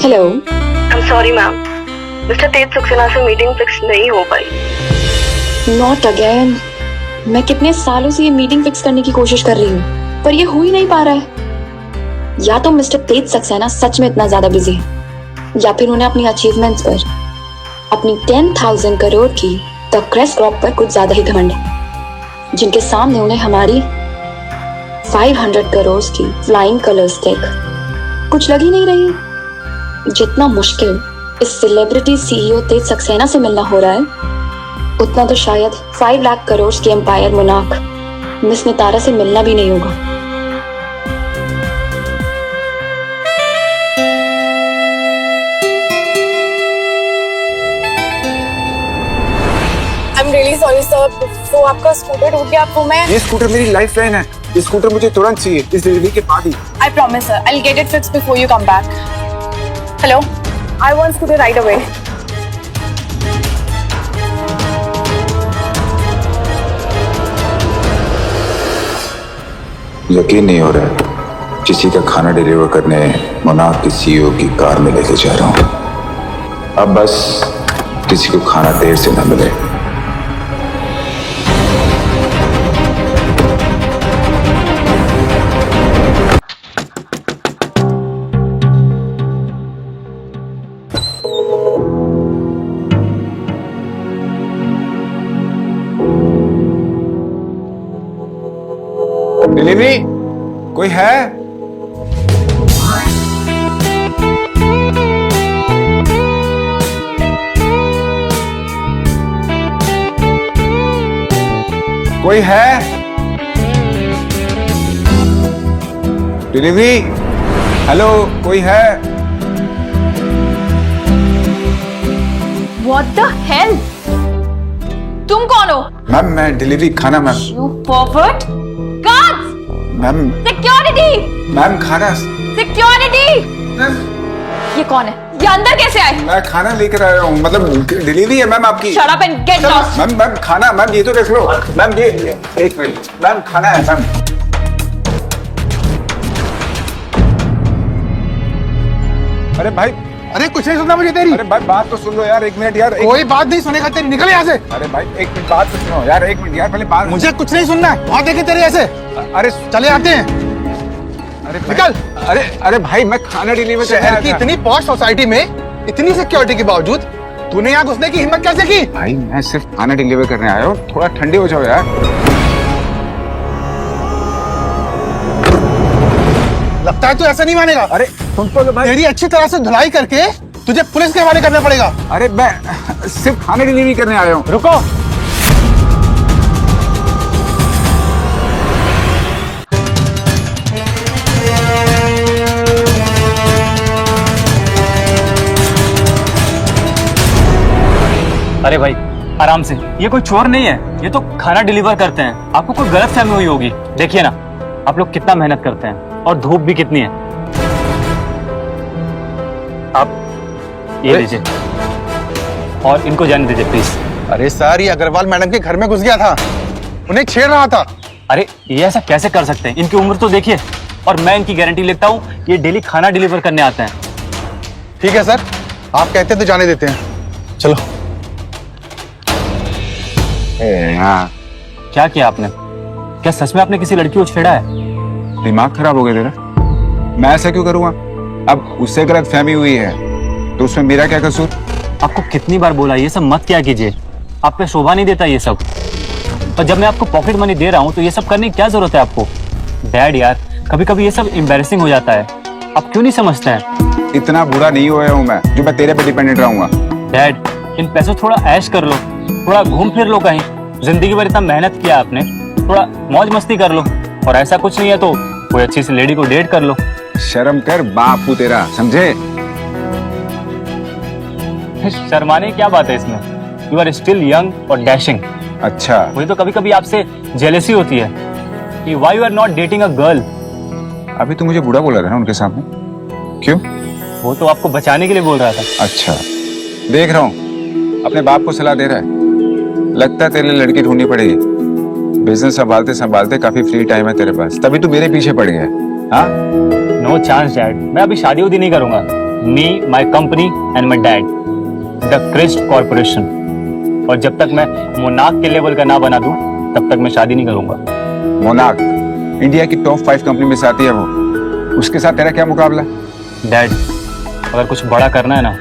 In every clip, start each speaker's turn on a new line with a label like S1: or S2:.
S1: Hello.
S2: I am sorry ma'am, Mister Tej Saxena से meeting fix नहीं हो पाई।
S1: Not again. मैं कितने सालों से ये मीटिंग फिक्स करने की कोशिश कर रही हूँ, पर ये हो ही नहीं पा रहा है। या तो मिस्टर तेज सक्सेना सच में इतना ज्यादा बिजी है, या फिर उन्हें अपनी अचीवमेंट्स पर, अपनी 10,000 करोड़ की द क्रेस्ट क्रॉप पर कुछ ज्यादा ही घमंड है, जिनके सामने उन्हें हमारी 500 करोड़ की फ्लाइंग कलर्स देख कुछ लग ही नहीं रही। जितना मुश्किल इस सेलिब्रिटी सीईओ तेज सक्सेना से मिलना हो रहा है, उतना तो शायद 5 लाख करोड़ के एम्पायर मुनाक मिस नितारा से मिलना भी नहीं होगा।
S3: I'm really sorry sir, तो आपका स्कूटर टूट गया, आपको मैं
S4: ये स्कूटर मेरी लाइफ लाइन है। ये स्कूटर मुझे तुरंत चाहिए, इस डिलीवरी के बाद ही।
S3: I promise sir, I'll get it fixed before you come back. Hello, I want scooter right away.
S4: यकीन नहीं हो रहा है, किसी का खाना डिलीवर करने मोनार्क की सीईओ की कार में लेके जा रहा हूँ। अब बस किसी को खाना देर से न मिले। डिलीवरी कोई है? कोई है? डिलीवरी, हेलो, कोई है?
S3: What the hell? तुम कौन हो?
S4: मैम मैं डिलीवरी खाना ma'am.
S3: You pervert! Guards!
S4: Ma'am
S3: Security!
S4: Ma'am खाना।
S3: Security! ये कौन है? ये अंदर कैसे आए?
S4: मैं खाना लेकर आया हूँ, मतलब डिलीवरी है मैम आपकी।
S3: Shut up and get lost!
S4: Ma'am खाना, मैम ये तो देख लो। मैम ये एक मिनट, मैम खाना है मैम। अरे भाई,
S5: अरे कुछ नहीं सुनना मुझे तेरी।
S4: अरे भाई बात तो सुन लो यार, एक मिनट यार।
S5: कोई बात नहीं सुनेगा तेरी, निकल यहाँ से।
S4: अरे भाई एक मिनट बात तो सुनो यार, एक मिनट यार, पहले बात।
S5: मुझे कुछ नहीं सुनना है, बहुत देखे तेरे ऐसे।
S4: अरे
S5: चले आते हैं।
S4: अरे
S5: निकल।
S4: अरे भाई मैं खाना डिलीवर करने
S5: शहर
S4: आया
S5: की
S4: था।
S5: इतनी पॉश सोसाइटी में इतनी सिक्योरिटी के बावजूद तूने यहाँ घुसने की हिम्मत कैसे की?
S4: भाई मैं सिर्फ खाना डिलीवर करने आया हूँ, थोड़ा ठंडे हो जाओ यार।
S5: लगता है तू ऐसा नहीं मानेगा।
S4: अरे सुन तो भाई।
S5: तेरी अच्छी तरह से धुलाई करके तुझे पुलिस के हवाले करना पड़ेगा।
S4: अरे मैं सिर्फ खाना डिलीवरी करने आया हूँ।
S5: रुको।
S6: अरे भाई आराम से, ये कोई चोर नहीं है, ये तो खाना डिलीवर करते हैं। आपको कोई गलतफहमी हुई होगी। देखिए ना आप लोग कितना मेहनत करते हैं और धूप भी कितनी है। आप ये लीजिए और इनको जाने दीजिए प्लीज।
S5: अरे सर, ये अग्रवाल मैडम के घर में घुस गया था, उन्हें छेड़ रहा था।
S6: अरे ये ऐसा कैसे कर सकते हैं? इनकी उम्र तो देखिए, और मैं इनकी गारंटी लेता हूँ ये डेली खाना डिलीवर करने आते हैं।
S5: ठीक है सर, आप कहते हैं तो जाने देते हैं। चलो।
S4: हाँ,
S6: क्या किया आपने? क्या सच में आपने किसी लड़की को छेड़ा है?
S4: दिमाग खराब हो गया तेरा? मैं ऐसा क्यों करूँगा? अब उससे गलत फहमी हुई है तो उसमें मेरा क्या कसूर?
S6: आपको कितनी बार बोला ये सब मत क्या कीजिए, आप पे शोभा नहीं देता ये सब। और जब मैं आपको पॉकेट मनी दे रहा हूँ तो ये सब करने की क्या जरूरत है आपको? डैड यार, कभी कभी ये सब एम्बैरेसिंग हो जाता है, आप क्यों नहीं समझते हैं?
S4: इतना बुरा नहीं हुआ हूँ मैं जो मैं तेरे पे डिपेंडेंट रहूंगा।
S6: डैड, इन पैसों थोड़ा ऐश कर लो, थोड़ा घूम फिर लो कहीं। जिंदगी भर इतना मेहनत किया आपने, थोड़ा मौज मस्ती कर लो। और ऐसा कुछ नहीं है तो कोई अच्छी सी लेडी को डेट कर लो।
S4: शर्म कर बापू तेरा, समझे?
S6: शर्माने की क्या बात है इसमें? यू आर स्टिल यंग और डैशिंग।
S4: अच्छा,
S6: वही तो कभी कभी आपसे जेलेसी होती है कि why you are not dating a girl.
S4: अभी तो मुझे बुरा बोला था ना उनके सामने, क्यों?
S6: वो तो आपको बचाने के लिए बोल रहा था।
S4: अच्छा, देख रहा हूँ अपने बाप को सलाह दे रहा है। लगता है तेरे लिए लड़की ढूंढनी पड़ेगी। बिजनेस संभालते संभालते काफी फ्री टाइम है तेरे पास, तभी तू मेरे पीछे पड़ गया। हाँ,
S6: नो चांस डैड, मैं अभी शादी उदी नहीं करूंगा। Me, my company and my dad, the Christ corporation. और जब तक मैं मोनार्क के लेवल का ना बना दूं तब तक मैं शादी नहीं करूंगा।
S4: मोनार्क इंडिया की टॉप 5 कंपनी में से आती है वो, उसके साथ तेरा क्या मुकाबला?
S6: डैड, अगर कुछ बड़ा करना है ना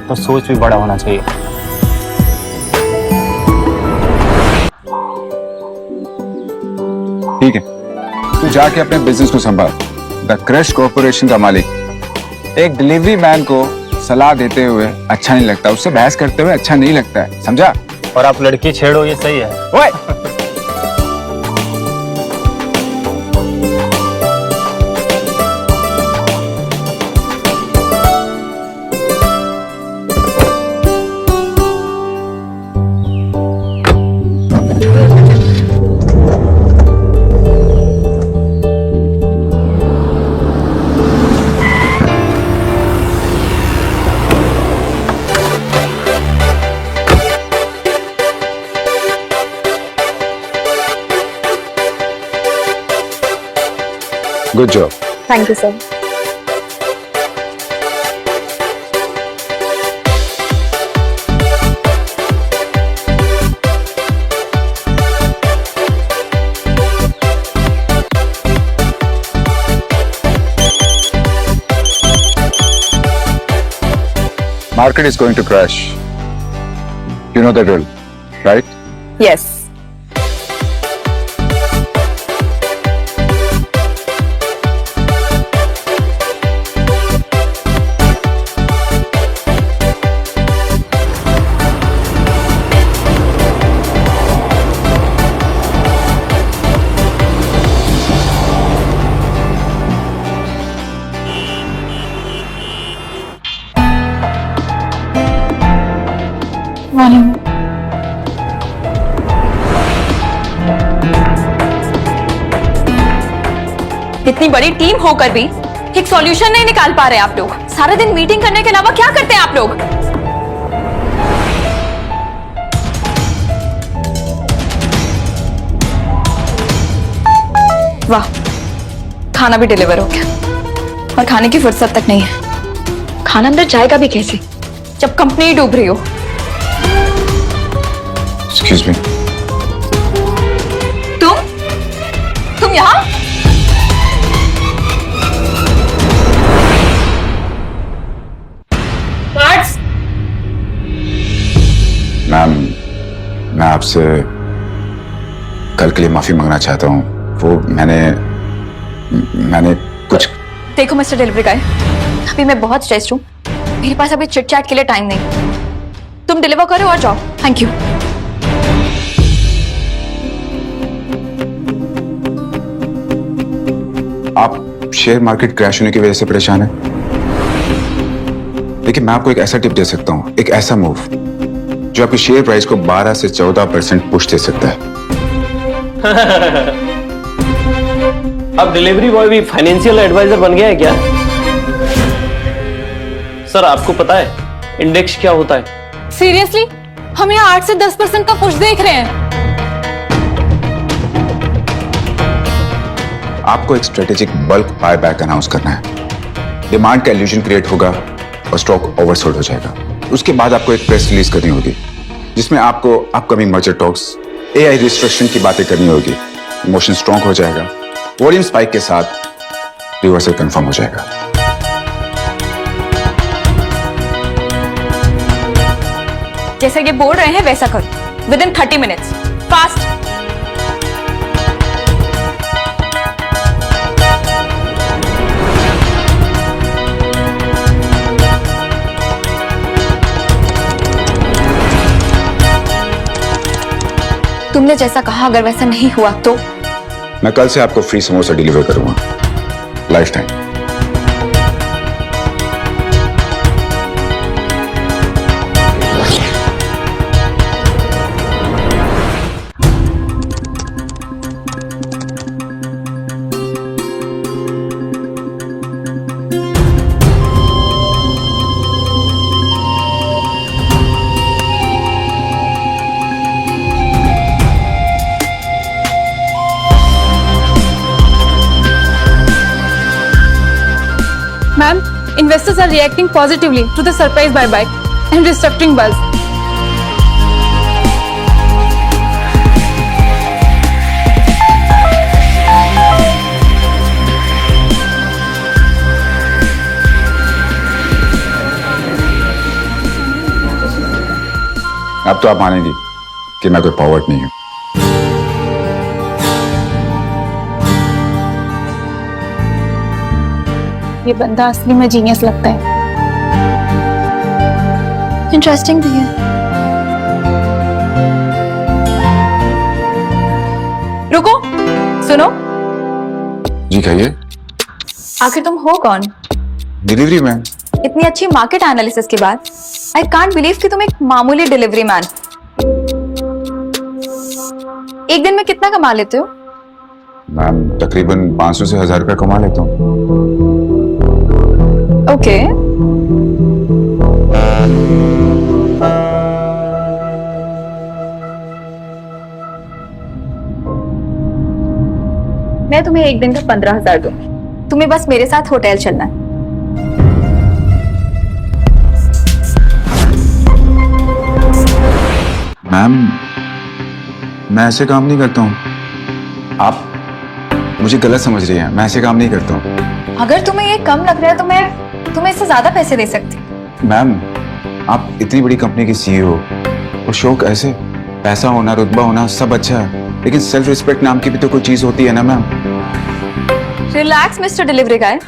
S6: तो सोच भी बड़ा होना चाहिए।
S4: ठीक है, तू जाके अपने बिजनेस को संभाल। द क्रिस्ट कॉर्पोरेशन का मालिक एक डिलीवरी मैन को सलाह देते हुए अच्छा नहीं लगता, उससे बहस करते हुए अच्छा नहीं लगता है, समझा?
S6: और आप लड़की छेड़ो ये सही है।
S4: ओए! Good job.
S3: Thank you, sir.
S4: Market is going to crash. You know the drill, right?
S3: Yes. Morning.
S1: इतनी बड़ी टीम होकर भी एक सॉल्यूशन नहीं निकाल पा रहे आप लोग। सारा दिन मीटिंग करने के अलावा क्या करते हैं आप लोग? वाह, खाना भी डिलीवर हो गया और खाने की फुर्सत तक नहीं है। खाना अंदर जाएगा भी कैसे जब कंपनी ही डूब रही हो?
S4: Excuse me.
S1: तुम यहाँ?
S4: मैम, मैं आपसे कल के लिए माफी मांगना चाहता हूँ। वो मैंने कुछ।
S1: देखो मिस्टर डिलीवरी गाय, अभी मैं बहुत स्ट्रेस्ड हूँ, मेरे पास अभी चिट चैट के लिए टाइम नहीं। तुम डिलीवर करो और जाओ। Thank you.
S4: आप शेयर मार्केट क्रैश होने की वजह से परेशान हैं? देखिए, मैं आपको एक ऐसा टिप दे सकता हूँ, एक ऐसा मूव जो आपकी शेयर प्राइस को 12 से 14% पुश दे सकता है।
S7: अब डिलीवरी बॉय भी फाइनेंशियल एडवाइजर बन गया है क्या? सर, आपको पता है इंडेक्स क्या होता है?
S3: सीरियसली, हम यहाँ 8 से 10% का पुश देख रहे हैं।
S4: आपको एक strategic bulk buy back announce करना है। डिमांड का इल्यूजन क्रिएट होगा और स्टॉक ओवरसोल्ड हो जाएगा। उसके बाद आपको एक प्रेस रिलीज करनी होगी जिसमें आपको upcoming merger talks, AI restriction की बातें करनी होगी। इमोशन स्ट्रॉन्ग हो जाएगा, वॉल्यूम स्पाइक के साथ रिवर्सल कंफर्म हो जाएगा।
S1: जैसे ये बोल रहे हैं वैसा करो, विद इन 30 मिनट्स, फास्ट। तुमने जैसा कहा अगर वैसा नहीं हुआ तो?
S4: मैं कल से आपको फ्री समोसा डिलीवर करूंगा, life time.
S3: Investors are reacting positively to the surprise buyback and restructuring buzz.
S4: अब तो आप मानेंगी कि मैं कोई पॉवर्ट नहीं हूं।
S3: ये बंदा असली में जीनियस लगता है। इंटरेस्टिंग भी है। रुको, सुनो।
S4: जी कहिए।
S1: आखिर तुम हो कौन?
S4: Delivery man.
S1: इतनी अच्छी मार्केट एनालिसिस के बाद आई कांट बिलीव कि तुम एक मामूली डिलीवरी मैन। एक दिन में कितना कमा लेते हो?
S4: मैम तकरीबन 500 से 1000 रुपया कमा लेता हूँ।
S1: ओके। मैं तुम्हें एक दिन का 15,000 दूंगी। तुम्हें बस मेरे साथ होटल चलना है।
S4: मैम मैं ऐसे काम नहीं करता हूँ। आप मुझे गलत समझ रही हैं। मैं ऐसे काम नहीं करता हूँ।
S1: अगर तुम्हें ये कम लग रहा है तो मैं तुम्हें इससे ज्यादा पैसे दे सकती।
S4: मैम आप इतनी बड़ी कंपनी की सीईओ, और शौक ऐसे पैसा होना, रुतबा होना सब अच्छा है, लेकिन सेल्फ रिस्पेक्ट नाम की भी तो कोई चीज होती है ना मैम।
S1: रिलैक्स मिस्टर डिलीवरी गाय।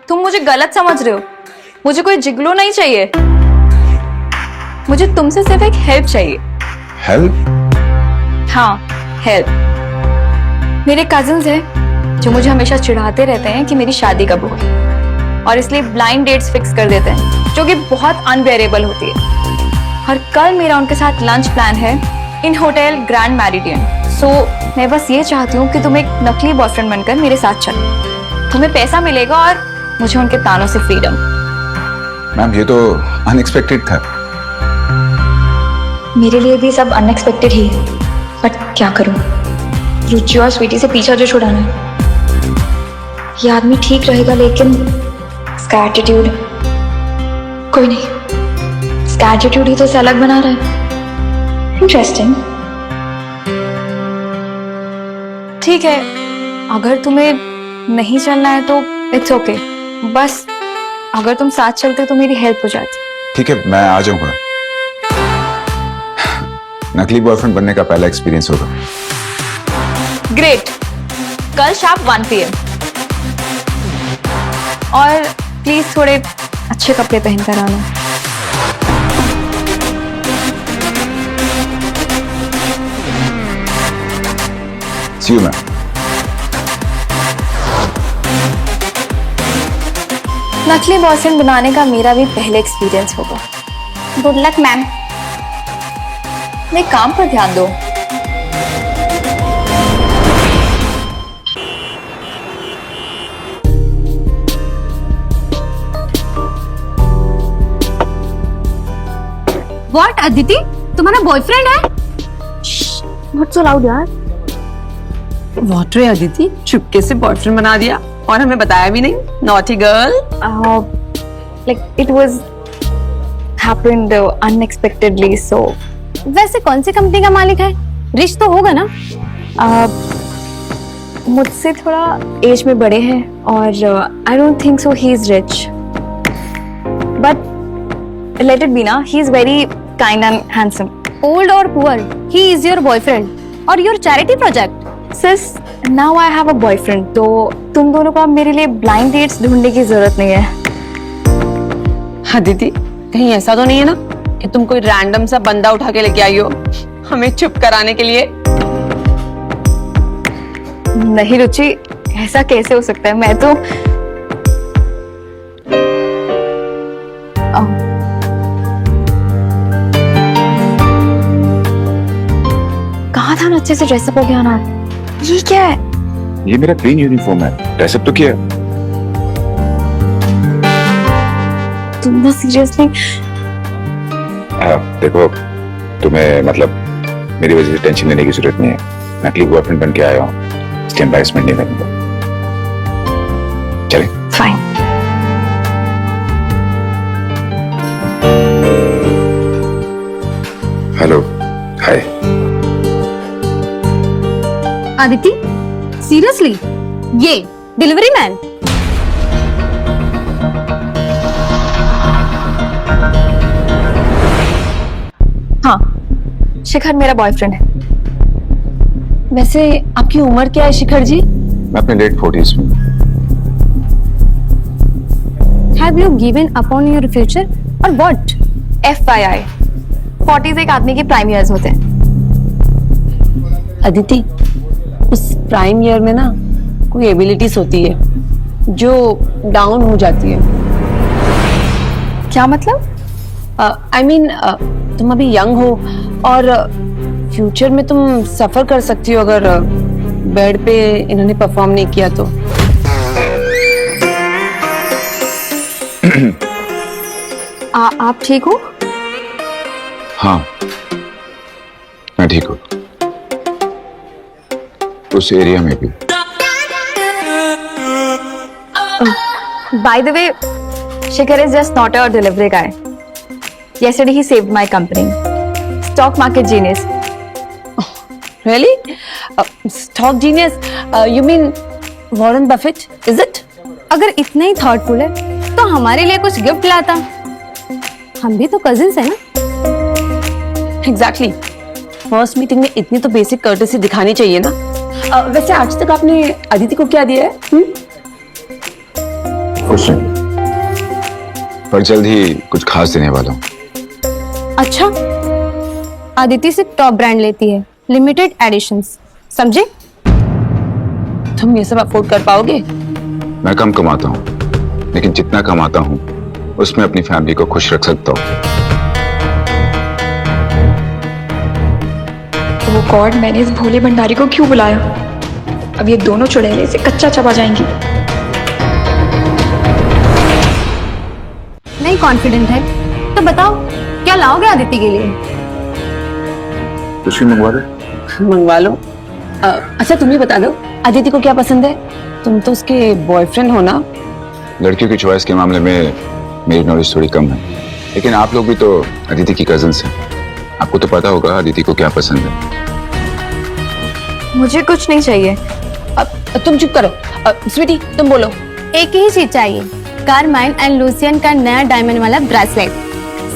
S1: तुम मुझे गलत समझ रहे हो। मुझे कोई जिगलो नहीं चाहिए। मुझे तुमसे सिर्फ एक हेल्प चाहिए।
S4: हेल्प?
S1: हाँ, हेल्प। मेरे कजिन्स हैं जो मुझे हमेशा चिढ़ाते रहते हैं कि मेरी शादी कब होगी, और इसलिए ब्लाइंड डेट्स फिक्स कर देते हैं जो कि बहुत अनबेरेबल होती है। और कल मेरा उनके साथ लंच प्लान है इन होटल ग्रैंड मैरिडियन। सो मैं बस ये चाहती हूँ कि तुम एक नकली बॉयफ्रेंड बनकर मेरे साथ चलो। तुम्हें पैसा मिलेगा और मुझे उनके तानों से फ्रीडम।
S4: मैम ये तो अनएक्सपेक्टेड था।
S1: मेरे लिए भी सब अनएक्सपेक्टेड ही है, बट क्या करूं? रुचि और स्वीटी से पीछा जो छुड़ाना है। ये आदमी ठीक रहेगा, लेकिन इसका एटीट्यूड कोई नहीं। इसका एटीट्यूड ही तो इसे अलग बना रहा है। इंटरेस्टिंग। ठीक है, अगर तुम्हें नहीं चलना है तो इट्स ओके। बस अगर तुम साथ चलते तो मेरी हेल्प हो जाती।
S4: ठीक है, मैं आ जाऊंगा। नकली बॉयफ्रेंड बनने का पहला एक्सपीरियंस होगा।
S1: ग्रेट। कल शाम 1 PM। और प्लीज थोड़े अच्छे कपड़े पहनकर आना।
S4: सी यू मैम।
S1: नकली बॉयफ्रेंड बनाने का मेरा भी पहले एक्सपीरियंस होगा। Good luck ma'am. मेरे काम पर ध्यान दो।
S3: What, अदिति? तुम्हारा बॉयफ्रेंड है?
S1: Not so loud यार।
S8: व्हाट रे अदिति, चुपके से बॉयफ्रेंड बना दिया और हमें बताया भी नहीं। Naughty girl.
S1: Like it was happened unexpectedly, so
S3: वैसे कौन सी कंपनी का मालिक है? रिच तो होगा ना?
S1: मुझसे थोड़ा एज में बड़े हैं और I don't think so he is rich, but let it be ना। He is very kind and handsome.
S3: Old और poor, he is your boyfriend और your charity project.
S1: Sis now I have a boyfriend, तो तुम दोनों को अब मेरे लिए ब्लाइंड डेट्स ढूंढने की जरूरत नहीं है।
S8: अदिति कहीं ऐसा तो नहीं है ना कि तुम कोई रैंडम सा बंदा उठा के लेके आई हो हमें चुप कराने के लिए?
S1: नहीं रुचि, ऐसा कैसे हो सकता है? मैं तो कहा था ना अच्छे से ड्रेसअप हो गया ना। ये क्या है?
S4: ये मेरा ग्रीन यूनिफॉर्म है। ड्रेसअप तो किया।
S1: तुम ना सीरियसली?
S4: देखो तुम्हें मतलब मेरी वजह से टेंशन लेने की जरूरत नहीं है। नकली बॉयफ्रेंड बन के आया हूँ, इसकी एम्बैरेसमेंट नहीं करूंगा। चले।
S1: फाइन।
S9: आदिति, सीरियसली? ये डिलीवरी मैन?
S3: हाँ, शिखर मेरा बॉयफ्रेंड है।
S8: वैसे आपकी उम्र क्या है शिखर जी?
S4: मैं अपने लेट 40s में।
S9: Have you given up on your future or what?
S3: FYI, 40s एक आदमी के प्राइम ईयर्स होते हैं।
S8: अदिति, उस प्राइम ईयर में ना कोई एबिलिटीज होती है जो डाउन हो जाती है।
S3: क्या मतलब?
S8: आई मीन तुम अभी यंग हो और फ्यूचर में तुम सफर कर सकती हो अगर बेड पे इन्होंने परफॉर्म नहीं किया तो।
S3: आप ठीक हो?
S4: हाँ, मैं ठीक हूँ। उस एरिया में भी।
S3: By the way, Shikhar is just not a delivery guy. Yesterday he saved my company. Stock market genius.
S8: Really? Stock genius? You mean Warren Buffett? Is it?
S9: अगर इतना ही थॉटफुल है तो हमारे लिए कुछ गिफ्ट लाता। हम भी तो कजिन्स हैं ना।
S8: Exactly. फर्स्ट मीटिंग में इतनी तो बेसिक कर्टेसी दिखानी चाहिए ना। वैसे आज तक आपने अदिति को क्या दिया है?
S4: कुछ नहीं, पर जल्द ही कुछ खास देने वाला हूँ।
S9: अच्छा, आदिति सिर्फ टॉप ब्रांड लेती है, लिमिटेड एडिशंस, समझे?
S8: तुम ये सब अफोर्ड कर पाओगे?
S4: मैं कम कमाता हूँ, लेकिन जितना कमाता हूँ उसमें अपनी फैमिली को खुश रख सकता हूँ।
S1: वो गॉड, मैंने इस भोले भंडारी को क्यों बुलाया? अब ये दोनों चुड़ैलें इसे कच्चा चबा जाएंगी।
S9: नहीं कॉन्फिडेंट है तो बताओ क्या लाओगे आदिति के लिए?
S4: कुछ भी मंगवा दे।
S8: मंगवा लो। अच्छा तुम ही बता दो अदिति को क्या पसंद है? तुम तो उसके बॉयफ्रेंड हो ना।
S4: लड़कियों की चॉइस के मामले में मेरी नॉलेज थोड़ी कम है, लेकिन आप लोग भी तो अदिति की कजिन्स हैं। आपको तो पता होगा अदिति को क्या पसंद है।
S3: मुझे कुछ नहीं चाहिए।
S8: तुम चुप करो। स्वीटी तुम बोलो।
S9: एक ही चीज चाहिए, कारमाइन एंड लूसियन का नया डायमंड वाला ब्रेसलेट।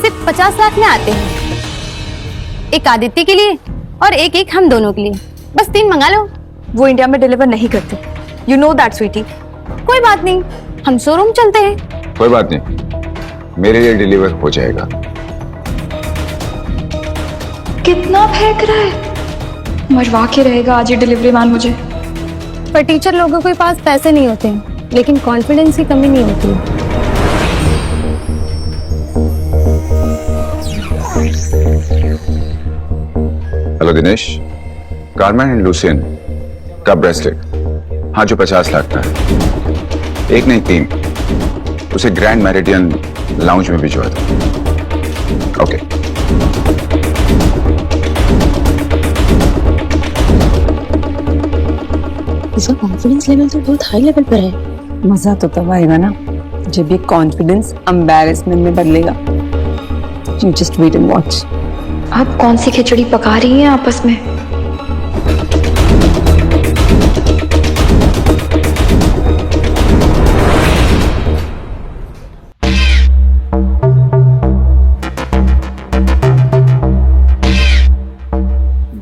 S9: सिर्फ 50 लाख में आते हैं। एक आदित्य के लिए और एक हम दोनों के लिए। बस 3 मंगा लो।
S3: वो इंडिया में डिलीवर नहीं करते। You know that, sweetie.
S9: कोई बात नहीं, हम शोरूम चलते हैं।
S4: कोई बात नहीं, मेरे लिए डिलीवर हो जाएगा।
S1: कितना फेंक रहा है? मरवा के रहेगा आज ये डिलीवरी मैन मुझे।
S9: पर टीचर लोगों के पास पैसे नहीं होते हैं, लेकिन कॉन्फिडेंस की कमी नहीं होती है।
S4: Hello Dinesh, carman and Lucien का ब्रेसलेट, हाँ जो 50 लाख का है। एक नहीं 3, उसे ग्रैंड मैरिडियन लाउंज में भिजवा दो। ओके।
S8: इसका कॉन्फिडेंस लेवल तो बहुत हाई लेवल पर है। मजा तो तब आएगा ना जब ये कॉन्फिडेंस एम्बैरेसमेंट में बदलेगा। You just wait and watch.
S1: आप कौन सी खिचड़ी पका रही हैं आपस में?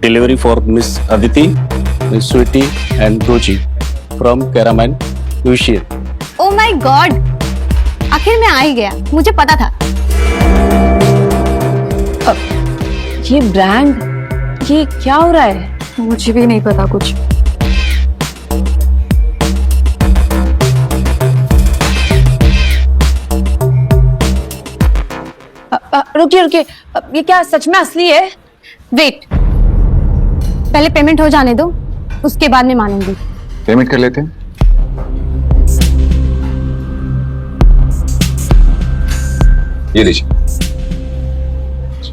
S7: Delivery for Miss Aditi, Miss Sweetie and Roji from Caraman, Lucian.
S9: Oh my God, आखिर में आ ही गया, मुझे पता था।
S8: ये ब्रांड, ये क्या हो रहा है?
S3: मुझे भी नहीं पता कुछ।
S8: रुकिए रुकिए, ये क्या सच में असली है?
S9: वेट, पहले पेमेंट हो जाने दो, उसके बाद में मानूंगी।
S4: पेमेंट कर लेते हैं। ये लीजिए।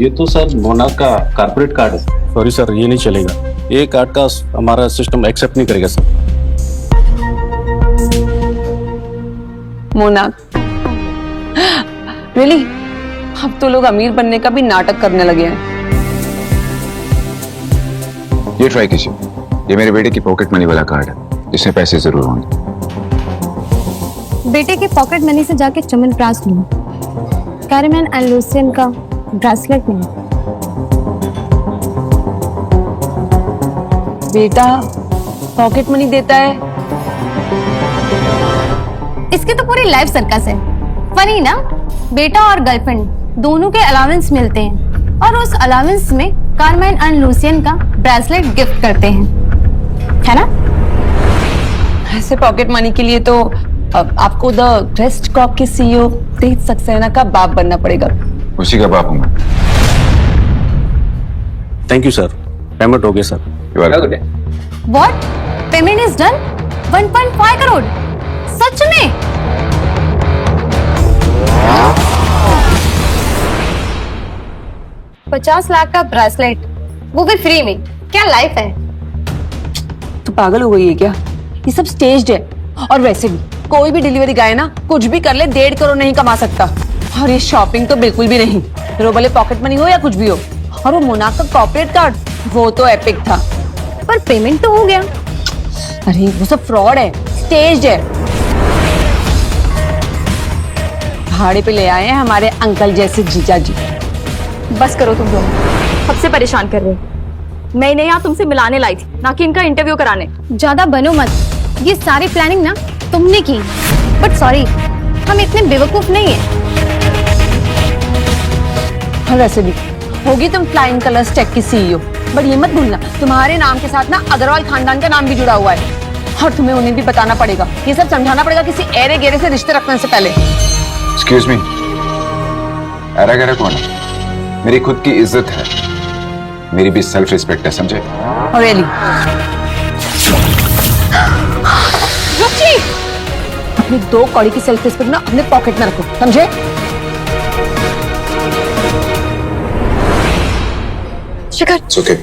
S7: ये तो सर मोनाक का कॉर्पोरेट कार्ड है। सॉरी सर, ये नहीं चलेगा। ये कार्ड का हमारा सिस्टम एक्सेप्ट नहीं करेगा सर।
S8: मोनाक, रियली? अब तो लोग अमीर बनने का भी नाटक करने लगे हैं।
S4: ये ट्राई कीजिए, ये मेरे बेटे की पॉकेट मनी वाला कार्ड है, इसमें पैसे जरूर होंगे।
S9: बेटे के पॉकेट मनी से जाके च्यवनप्राश लूं, कैरमैन एंड लूसियन का ब्रेसलेट नहीं।
S8: बेटा पॉकेट मनी देता है।
S9: इसके तो पूरी लाइफ सर्कस है। फनी ना, बेटा और गर्लफ्रेंड दोनों के अलाउंस मिलते हैं और उस अलाउंस में कारमाइन एंड लूसियन का ब्रेसलेट गिफ्ट करते हैं, है ना?
S8: ऐसे पॉकेट मनी के लिए तो अब आपको द ट्रस्ट कॉर्प के सीईओ तेज सक्सेना का बाप बनना पड़ेगा।
S4: उसी का बाप हूँ मैं।
S7: थैंक यू सर, पेमेंट हो गया sir.
S9: What? Payment is done? 1.5 crore? सच में? $50 लाख का ब्रेसलेट, वो भी फ्री में। क्या लाइफ है?
S8: तो पागल हो गई है क्या? ये सब स्टेज्ड है। और वैसे भी कोई भी डिलीवरी गाय ना कुछ भी कर ले 1.5 करोड़ नहीं कमा सकता। और ये शॉपिंग तो बिल्कुल भी नहीं, फिर वो भले पॉकेट मनी हो या कुछ भी हो। और वो मोनाको का कॉर्पोरेट कार्ड, वो तो एपिक था।
S9: पर पेमेंट तो हो गया।
S8: अरे वो सब फ्रॉड है, स्टेज्ड है। भाड़े पे ले आए हैं हमारे अंकल जैसे जीजा जी।
S3: बस करो तुम दोनों, सबसे परेशान कर रहे हो। मैं इन्हें यहाँ तुमसे मिलाने लाई थी, ना कि इनका इंटरव्यू कराने।
S9: ज्यादा बनो मत, ये सारी प्लानिंग ना तुमने की। बट सॉरी, हम इतने बेवकूफ नहीं है।
S8: और वैसे भी होगी तुम फ्लाइंग कलर्स टेक की सीईओ, बट ये मत भूलना तुम्हारे नाम के साथ ना अग्रवाल खानदान का नाम भी जुड़ा हुआ है। और तुम्हें उन्हें भी बताना पड़ेगा, ये सब समझाना पड़ेगा किसी एरे गेरे से रिश्ते रखने से पहले।
S4: एक्सक्यूज मी, एरा गैरा कौन है? मेरी खुद की इज्जत है, मेरी भी सेल्फ रिस्पेक्ट है, समझे?
S8: और रियली अपनी 2 कौड़ी की सेल्फ रिस्पेक्ट ना अपने पॉकेट में रखो, समझे?
S3: शिखर,
S4: It's okay.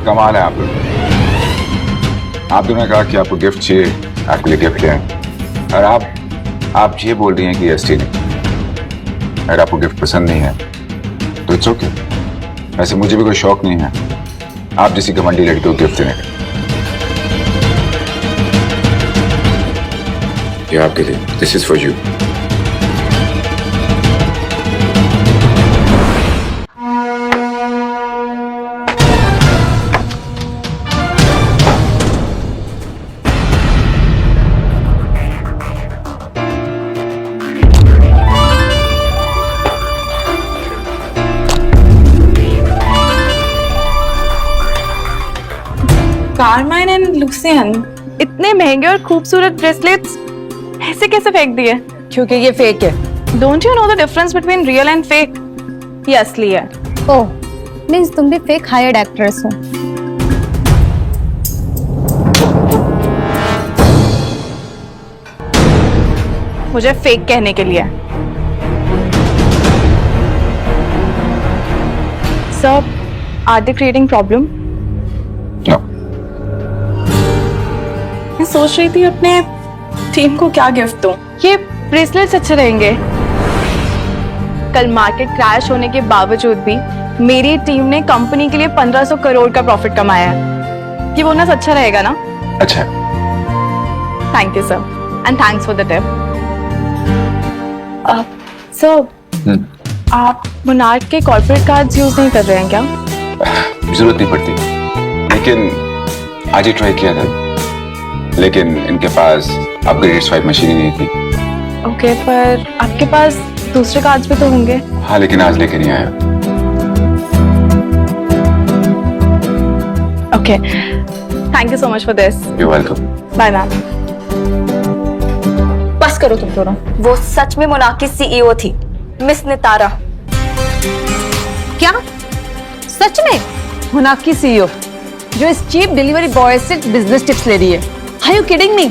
S4: कमाल है आप लोग। आप दोनों ने कहा कि आपको गिफ्ट चाहिए, आपके लिए गिफ्ट ले आए। और आप ये बोल रही हैं कि एसटी नहीं। अगर आपको गिफ्ट पसंद नहीं है तो इट्स ओके। वैसे मुझे भी कोई शौक नहीं है आप जैसी घमंडी लड़की को गिफ्ट देने का। ये आपके लिए, this is for you.
S3: Carmine and Lucien, इतने महंगे और खूबसूरत ब्रेसलेट्स ऐसे कैसे फेंक दिए?
S8: क्योंकि ये फेक है।
S3: Don't you know the difference between real and fake? ये असली है।
S9: ओह, मीन्स तुम भी फेक हायर्ड एक्ट्रेस हो।
S3: मुझे फेक कहने के लिए। Sir, are they creating problem?
S4: No.
S3: मैं सोच रही थी अपने टीम को क्या गिफ्ट दूं। ये ब्रेसलेट्स अच्छे रहेंगे। कल मार्केट क्रैश होने के बावजूद भी मेरी टीम ने कंपनी के लिए 1500 करोड़ का प्रॉफिट कमाया है। ये बोनस अच्छा रहेगा ना?
S4: अच्छा।
S3: Thank you sir, and thanks for the tip. Sir, आप मोनार्क के कॉर्पोरेट कार्ड्स यूज नहीं कर रहे हैं क्या?
S4: जरूरत नहीं पड़ती, लेकिन आज ही ट्राई किया था, लेकिन इनके पास अपग्रेडेड स्वाइप मशीन ही नहीं थी।
S3: ओके, पर आपके पास दूसरे कार्ड्स भी तो होंगे।
S4: हाँ, लेकिन आज लेके नहीं आया।
S3: Okay, thank you so much for this.
S4: You welcome.
S3: Bye ma'am. बस करो तुम दोनों। वो सच में मोनार्क की सीईओ थी, मिस नितारा।
S9: क्या सच में?
S8: मोनार्क की सीईओ जो इस चीप डिलीवरी बॉय से बिजनेस टिप्स ले रही है। Are you kidding me?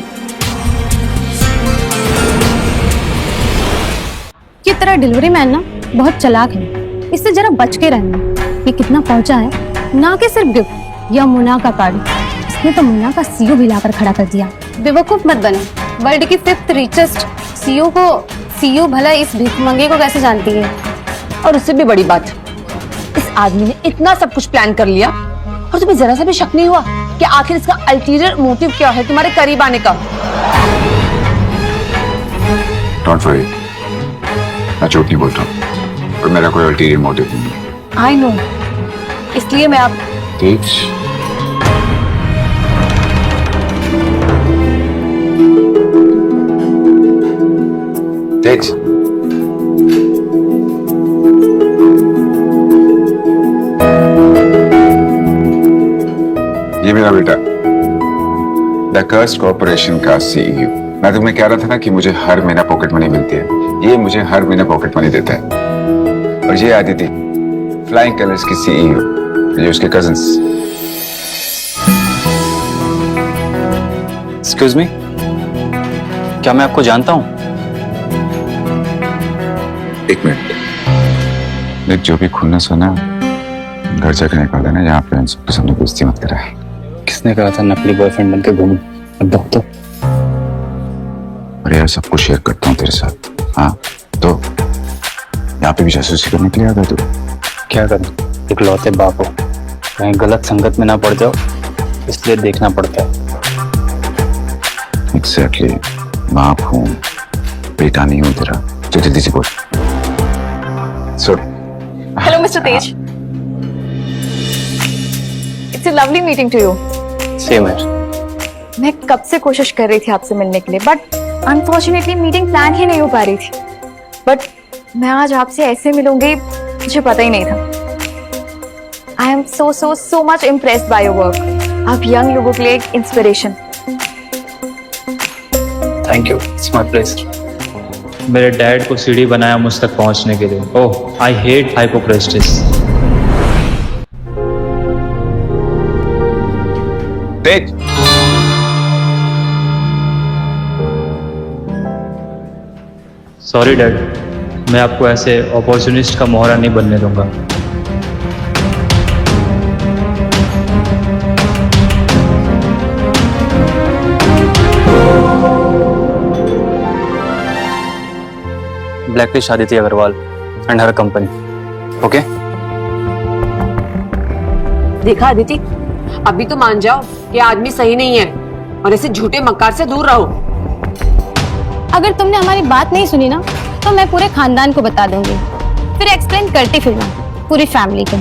S9: ये तेरा डिलीवरी मैन ना बहुत चालाक है, इससे जरा बच के रहना। ये कितना पहुंचा है, ना कि सिर्फ गिफ्ट या मुन्ना का कार्ड, इसने तो मुन्ना का सीईओ भी लाकर खड़ा कर दिया। बेवकूफ मत बनो, वर्ल्ड की 5th रिचेस्ट सीईओ भला इस भिखमंगे को कैसे जानती है?
S8: और उससे भी बड़ी बात, इस आदमी ने इतना सब कुछ प्लान कर लिया और तुम्हें जरा सा भी शक नहीं हुआ कि आखिर इसका अल्टीरियर मोटिव क्या है तुम्हारे करीब आने का?
S4: डोंट वरी, मैं झूठ नहीं बोलता हूँ, मेरा कोई अल्टीरियर मोटिव नहीं है।
S8: आई नो, इसलिए मैं आप
S4: तेज, तेज, ये मेरा बेटा, द कर्स्ट कॉर्पोरेशन का सीईओ। मैं तुम्हें कह रहा था ना कि मुझे हर महीना पॉकेट मनी मिलती है, ये मुझे हर महीना पॉकेट मनी देता है। और ये आदिति, फ्लाइंग कलर्स की सीईओ, ये उसके कजिन्स।
S6: एक्सक्यूज मी, क्या मैं आपको जानता हूँ?
S4: एक मिनट, देख जो भी खुन्नस हो ना घर जाकर निकाल देना, यहाँ पे सबके सामने बेइज्जती मत करा है।
S6: किसने कहा था नकली बॉयफ्रेंड बनकर घूमूं? अब तो
S4: और यार सब कुछ शेयर करता हूँ तेरे साथ। हाँ तो यहाँ पे भी जासूसी करने के लिए आ गया तू?
S6: क्या करूं, इकलौते बाप हो, कहीं गलत संगत में ना पड़ जाओ, इसलिए देखना पड़ता है।
S4: एग्जैक्टली, बाप हूँ, बेटा नहीं हूँ तेरा। तो जल्दी से बोल। सुन,
S3: hello Mister Tej, it's a lovely meeting to you.
S6: Same है।
S3: मैं कब से कोशिश कर रही थी आपसे मिलने के लिए, बट अनफॉर्चुनेटली मीटिंग प्लान ही नहीं हो पा रही थी। बट मैं आज आपसे ऐसे मिलूंगी, मुझे पता ही नहीं था। I am so much impressed by your work. आप यंग लोगों के लिए एक inspiration.
S6: Thank you, it's my pleasure. मेरे डैड को सीढ़ी बनाया मुझ तक पहुंचने के लिए। Oh, I hate hypocrites.
S4: Tej,
S6: sorry dad, मैं आपको ऐसे अपॉर्चुनिस्ट का मोहरा नहीं बनने दूंगा। Blacklist Aditi Agarwal and her company. Okay,
S8: देखा अदिति, अभी तो मान जाओ कि आदमी सही नहीं है और ऐसे झूठे मक्कार से दूर रहो।
S9: अगर तुमने हमारी बात नहीं सुनी ना, तो मैं पूरे खानदान को बता दूंगी, फिर एक्सप्लेन करती फिरूंगी पूरी फैमिली को।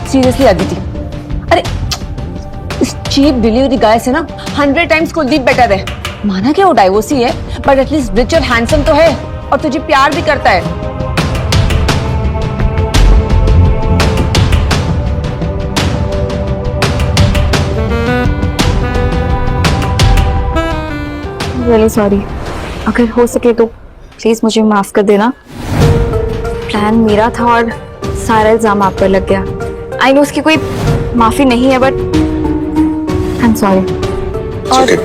S8: सीरियसली अदिति, अरे इस चीप डिलीवरी गाय से ना 100 टाइम्स कुलदीप बेटर है। माना कि वो डाइवोर्सी है, बट एटलीस्ट रिच और हैंडसम तो है और तुझे प्यार भी करता है।
S3: रियली सॉरी, अगर हो सके तो प्लीज मुझे माफ कर देना। प्लान मेरा था और सारा इल्जाम आप पर लग गया। आई नो उसकी कोई माफी नहीं है, बट आई एम सॉरी। और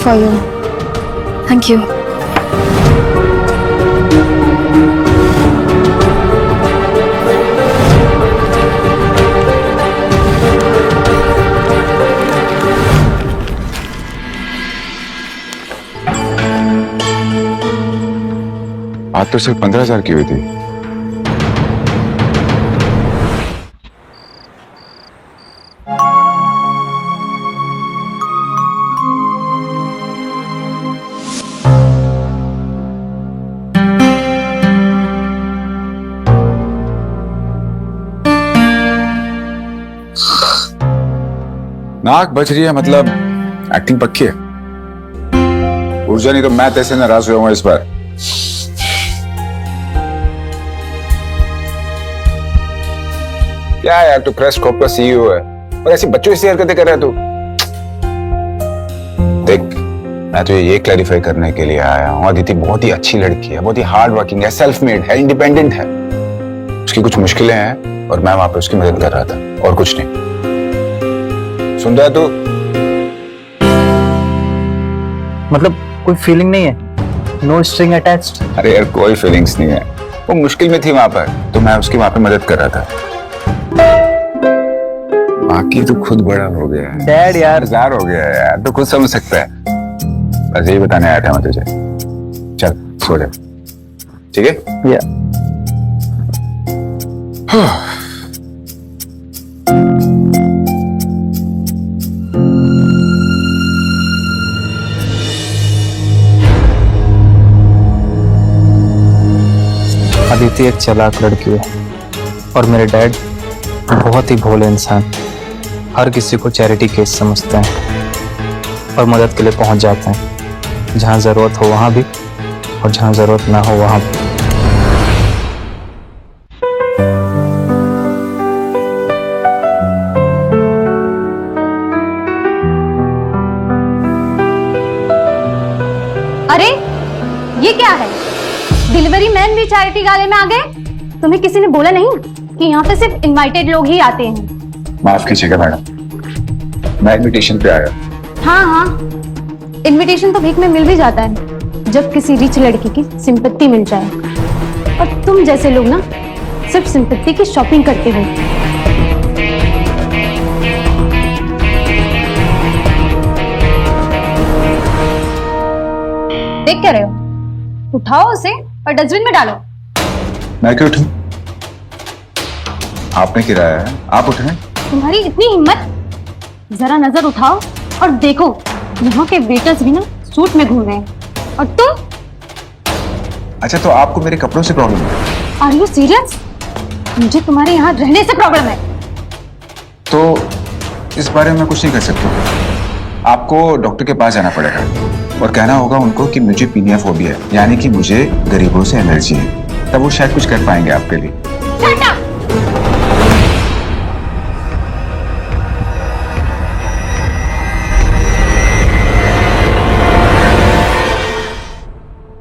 S3: फॉर यू, थैंक यू।
S4: बात तो सिर्फ 15,000 की हुई थी। नाक बज रही है मतलब एक्टिंग पक्की है। ऊर्जा, नहीं तो मैं तैसे नाराज हुआ हूं इस बार। क्या यार, तू क्रेस्ट कॉर्प का सीईओ है और ऐसी बच्चों से हरकतें कर रहा है तू। देख, मैं तुझे ये क्लैरिफाई करने के लिए आया हूँ, अदिति बहुत ही अच्छी लड़की है, बहुत ही हार्ड वर्किंग है, सेल्फ मेड है, इंडिपेंडेंट है। उसकी कुछ मुश्किलें हैं और मैं वहां पे उसकी मदद कर रहा था, और कुछ नहीं। सुन रहा है तू?
S6: मतलब कोई फीलिंग नहीं है? No string attached?
S4: अरे यार, कोई फीलिंग्स नहीं है। वो मुश्किल में थी वहां पर, तो मैं उसकी वहां पे मदद कर रहा था। बाकी तो खुद बड़ा हो गया है
S6: डैड यार।
S4: हजार हो गया है यार, तो खुद समझ सकता है। बस यही बताने आया था मैं तुझे। चल सो जा, ठीक है?
S6: या अदिति एक चालाक लड़की है और मेरे डैड बहुत ही भोले इंसान, हर किसी को चैरिटी केस समझते हैं और मदद के लिए पहुंच जाते हैं, जहां जरूरत हो वहां भी और जहां जरूरत ना हो वहां भी।
S9: अरे ये क्या है? डिलीवरी मैन भी चैरिटी गाले में आ गए? तुम्हें किसी ने बोला नहीं कि यहाँ पे सिर्फ इनवाइटेड लोग ही आते हैं?
S4: माफ कीजिएगा मैडम, मैं इनविटेशन पे आया।
S9: हाँ हाँ, इनविटेशन तो भीख में मिल भी जाता है जब किसी रिच लड़की की सिंपत्ति मिल जाए। और तुम जैसे लोग ना सिर्फ सिंपत्ति की शॉपिंग करते हो। देख क्या रहे हो? उठाओ उसे और डस्टबिन में डालो।
S4: मैं क्यों उठूं? आपने गिराया है, आप उठाएं।
S9: तुम्हारी इतनी हिम्मत? जरा नजर उठाओ और देखो, यहाँ के वेटर्स भी ना सूट में घूम रहे हैं और तुम?
S4: अच्छा, तो आपको मेरे कपड़ों से प्रॉब्लम है?
S9: Are you serious? मुझे तुम्हारे यहाँ रहने से प्रॉब्लम है।
S4: तो इस बारे में कुछ नहीं कर सकते। आपको डॉक्टर के पास जाना पड़ेगा और कहना होगा उनको कि मुझे पीनिया फोबिया है, यानी कि मुझे गरीबों से एलर्जी है। तब वो शायद कुछ कर पाएंगे आपके लिए।
S9: Shut up!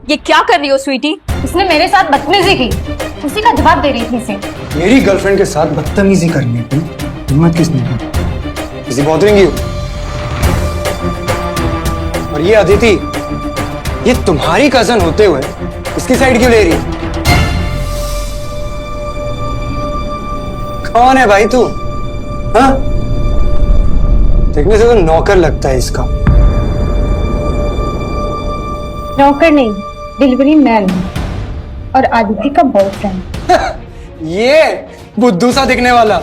S3: ये क्या कर रही हो स्वीटी?
S9: उसने मेरे साथ बदतमीजी की, उसी का जवाब दे रही थी इसे।
S10: मेरी गर्लफ्रेंड के साथ बदतमीजी करने की हिम्मत किसने की? Is he bothering you? और ये अदिति, ये तुम्हारी कजन होते हुए इसकी साइड क्यों ले रही है? कौन है भाई तू? हाँ? देखने से तो नौकर लगता है इसका।
S9: नौकर नहीं, डिलीवरी मैन और आदिति का बॉयफ्रेंड।
S10: ये बुद्धू सा दिखने वाला।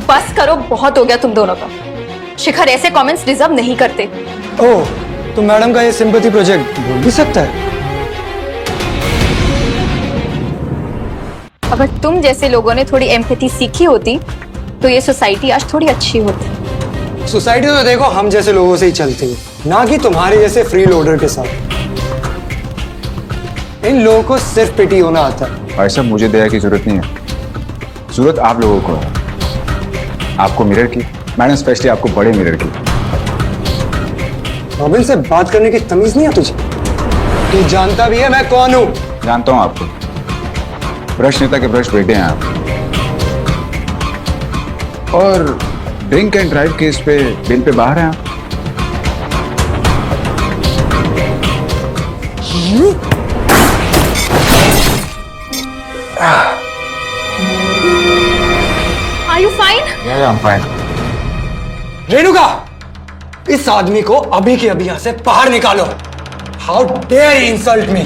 S3: बस करो, बहुत हो गया तुम दोनों का। शिखर ऐसे कमेंट्स डिजर्व नहीं करते।
S10: ओह, तो मैडम का ये सिंपैथी प्रोजेक्ट बोल भी सकता है।
S3: अगर तुम जैसे लोगों ने थोड़ी एम्पैथी सीखी होती तो ये सोसाइटी आज थोड़ी अच्छी होती।
S10: सोसाइटी तो देखो हम जैसे लोगों से ही चलती है, ना कि तुम्हारे जैसे फ्री लोडर के साथ। इन लोगों को सिर्फ पिटी होना आता है।
S4: भाई साहब, मुझे दया की जरूरत नहीं है, जरूरत आप लोगों को है। आपको मिरर की, मैडम स्पेशली आपको बड़े मिरर की।
S10: रॉबिन से बात करने की तमीज नहीं है तुझे? तू जानता भी है मैं कौन हूं?
S4: जानता हूं आपको, ब्रश नेता के ब्रश बेटे हैं आप। और ड्रिंक एंड ड्राइव केस पे बिल पे बाहर हैं आप।
S3: Are you fine?
S4: Yeah, I'm fine.
S10: Renuka, इस आदमी को अभी के अभी यहां से बाहर निकालो। How dare he insult me.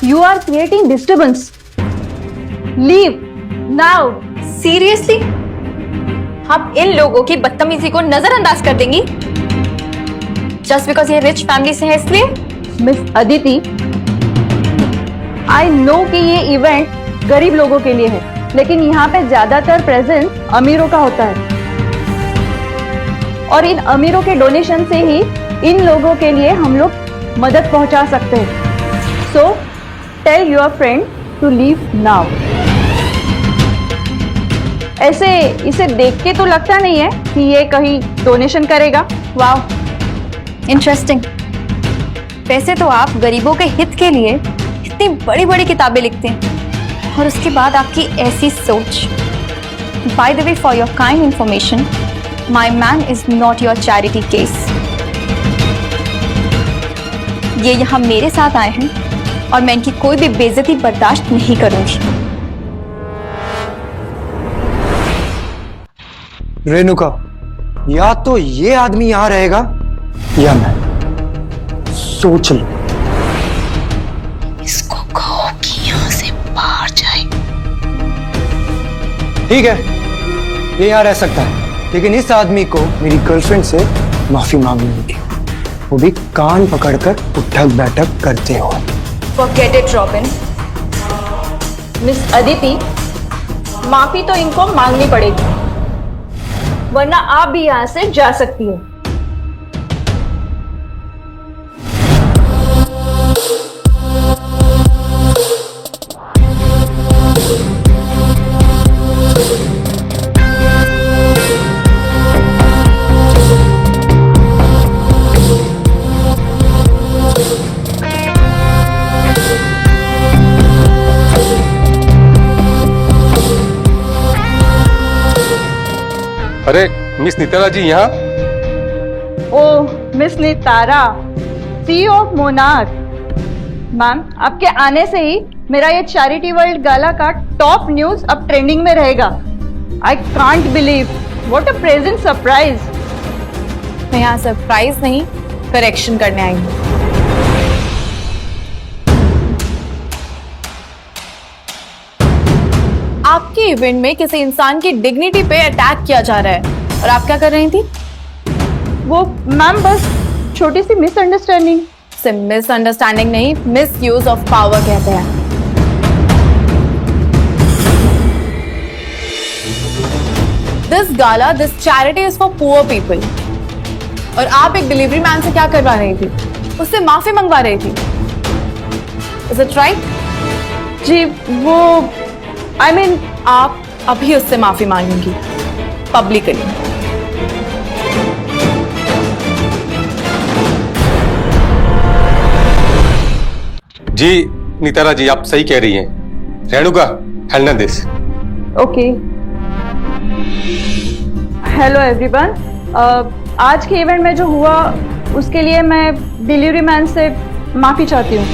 S3: You are creating disturbance. Leave now. Seriously? आप इन लोगों की बदतमीजी को नजरअंदाज कर देंगी? Just because ये रिच फैमिली से है इसलिए?
S11: मिस अदिति, आई नो कि ये इवेंट गरीब लोगों के लिए है, लेकिन यहाँ पे ज्यादातर प्रेजेंस अमीरों का होता है और इन अमीरों के डोनेशन से ही इन लोगों के लिए हम लोग मदद पहुंचा सकते हैं। So tell your friend to leave now. ऐसे इसे देख के तो लगता नहीं है कि ये कहीं डोनेशन करेगा। वाह,
S3: इंटरेस्टिंग। वैसे तो आप गरीबों के हित के लिए इतनी बड़ी बड़ी किताबें लिखते हैं और उसके बाद आपकी ऐसी सोच। By the way, for your kind information, my man is not your charity case. ये यहाँ मेरे साथ आए हैं और मैं इनकी कोई भी बेइज्जती बर्दाश्त नहीं करूंगी।
S10: रेणुका, या तो ये आदमी यहां रहेगा या मैं। सोच लो।
S8: इसको कहो कि यहाँ से बाहर जाए।
S10: ठीक है, ये यहाँ रह सकता है, लेकिन इस आदमी को मेरी गर्लफ्रेंड से माफी मांगनी होगी। वो भी कान पकड़कर उठक बैठक करते हो।
S11: Forget it robin. Miss Aditi, माफी तो इनको मांगनी पड़ेगी, वरना आप भी यहां से जा सकती हो।
S5: अरे मिस नितारा जी यहाँ?
S11: Oh Miss Nitara, CEO of Monarch. Ma'am, आपके आने से ही मेरा ये चैरिटी वर्ल्ड गाला का टॉप न्यूज अब ट्रेंडिंग में रहेगा। I can't believe, what a present surprise.
S3: मैं यहाँ सरप्राइज नहीं, करेक्शन करने आई हूँ। आपके इवेंट में किसी इंसान की डिग्निटी पे अटैक किया जा रहा है और आप क्या कर रही थी?
S11: वो मैम बस छोटी सी मिसअंडरस्टैंडिंग।
S3: से मिसअंडरस्टैंडिंग नहीं, मिस यूज ऑफ पावर कहते हैं। This gala, this charity is for poor people. और आप एक डिलीवरी मैन से क्या करवा रही थी? उससे माफी मंगवा रही थी। Is it right?
S11: जी वो I mean,
S3: आप अभी उससे माफी मांगेंगी पब्लिकली।
S5: जी नितारा जी, आप सही कह रही हैं। Renuka, handle this.
S11: Okay. Hello everyone, आज के इवेंट में जो हुआ उसके लिए मैं डिलीवरी मैन से माफी चाहती हूँ।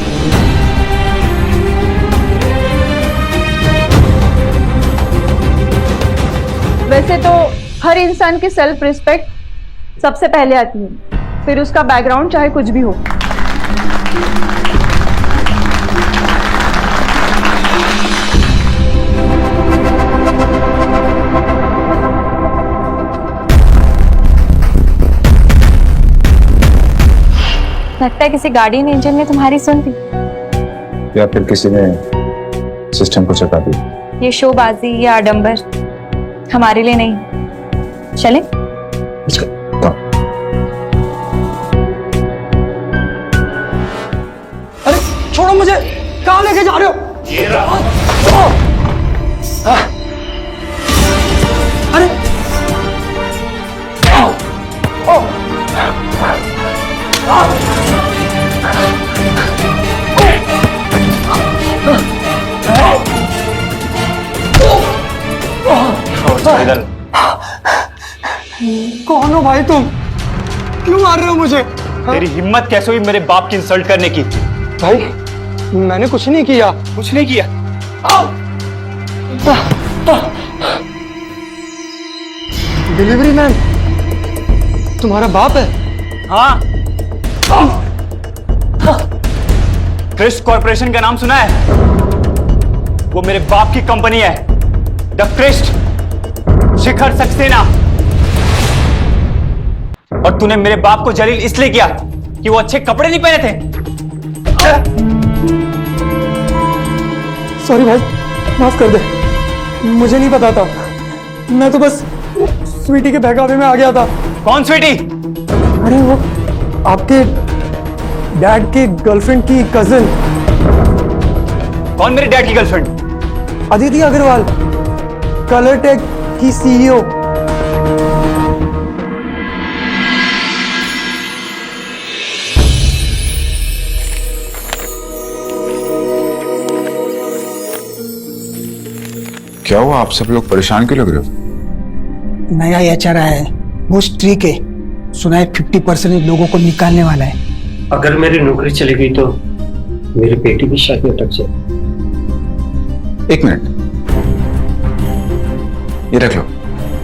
S11: वैसे तो हर इंसान की सेल्फ रिस्पेक्ट सबसे पहले आती है, फिर उसका बैकग्राउंड चाहे कुछ भी हो।
S3: लगता है किसी गार्डियन एंजल ने तुम्हारी सुन ली,
S4: या फिर किसी ने सिस्टम को चका दिया।
S3: ये शोबाजी या आडंबर हमारे लिए नहीं। चले?
S10: अरे छोड़ो मुझे, कहाँ लेके जा रहे हो? अरे कौन हो भाई तुम? क्यों मार रहे हो मुझे?
S6: तेरी हिम्मत कैसे हुई मेरे बाप की इंसल्ट करने की?
S10: भाई मैंने कुछ नहीं किया।
S6: कुछ नहीं किया?
S10: डिलीवरी मैन तुम्हारा बाप है?
S6: हाँ। क्रिस्ट कॉर्पोरेशन का नाम सुना है? वो मेरे बाप की कंपनी है, द क्रिस्ट शिखर सक्सेना। और तूने मेरे बाप को जलील इसलिए किया कि वो अच्छे कपड़े नहीं पहने थे।
S10: सॉरी भाई, माफ कर दे, मुझे नहीं पता था। मैं तो बस स्वीटी के बहकावे में आ गया था।
S6: कौन स्वीटी?
S10: अरे वो आपके डैड की गर्लफ्रेंड की कजिन।
S6: कौन मेरे डैड की girlfriend?
S10: Aditi Agarwal, Colour Tech की CEO।
S4: क्या हुआ, आप सब लोग परेशान क्यों लग रहे हो?
S10: नया HR आया है, वो स्ट्रीक है। सुना है 50% लोगों को निकालने वाला है।
S7: अगर मेरी नौकरी चली गई तो मेरी बेटी की शादी अटक जाए।
S4: एक मिनट, ये रख लो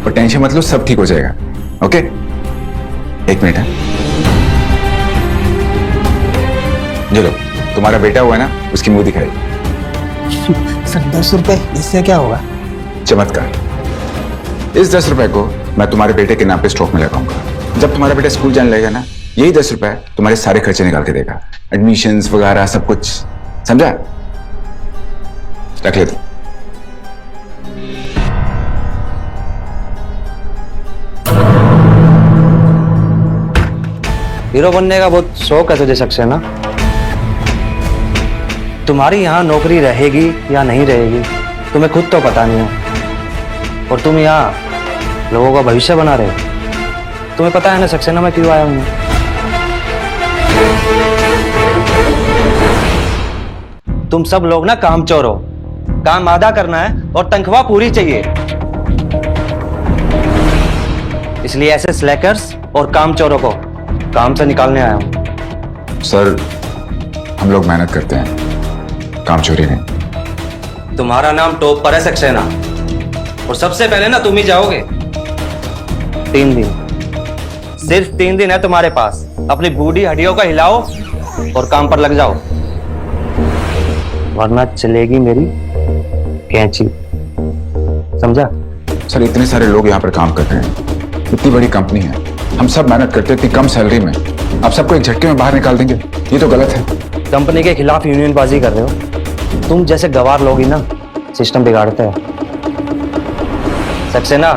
S4: और टेंशन मत लो, सब ठीक हो जाएगा। ओके, एक मिनट है। ये लो, तुम्हारा बेटा हुआ है ना, उसकी मुंह दिखाई।
S10: सर 10 रुपए, इससे क्या होगा?
S4: चमत्कार। इस 10 रुपए को मैं तुम्हारे बेटे के नाम पे स्टॉक में लगाऊंगा। जब तुम्हारा बेटा स्कूल जाने लगेगा ना, यही 10 रुपए तुम्हारे सारे खर्चे निकाल के देगा, एडमिशंस वगैरह सब कुछ, समझा? रख ले तू।
S12: हीरो बनने का बहुत शौक है तुझे सक्सेना। तुम्हारी यहाँ नौकरी रहेगी या नहीं रहेगी तुम्हें खुद तो पता नहीं है, और तुम यहाँ लोगों का भविष्य बना रहे हो। तुम्हें पता है ना सक्सेना मैं क्यों आया हूँ? तुम सब लोग ना कामचोर हो, काम आधा करना है और तनख्वाह पूरी चाहिए, इसलिए ऐसे स्लैकर्स और कामचोरों को काम से निकालने आया हूं।
S4: सर, हम लोग मेहनत करते हैं, काम चोरी नहीं।
S12: तुम्हारा नाम टॉप पर है सक्सेना, और सबसे पहले ना तुम ही जाओगे। 3 दिन, सिर्फ 3 दिन है तुम्हारे पास, अपनी बूढ़ी हड्डियों का हिलाओ और काम पर लग जाओ, वरना चलेगी मेरी कैंची, समझा?
S4: सर, इतने सारे लोग यहाँ पर काम कर रहे हैं, इतनी बड़ी कंपनी है, हम सब मेहनत करते हैं इतनी कम सैलरी में, आप सबको एक झटके में बाहर निकाल देंगे, ये तो गलत है।
S12: कंपनी के खिलाफ यूनियनबाजी कर रहे हो तुम, जैसे गवार लोग ही ना सिस्टम बिगाड़ते हैं। सक्सेना,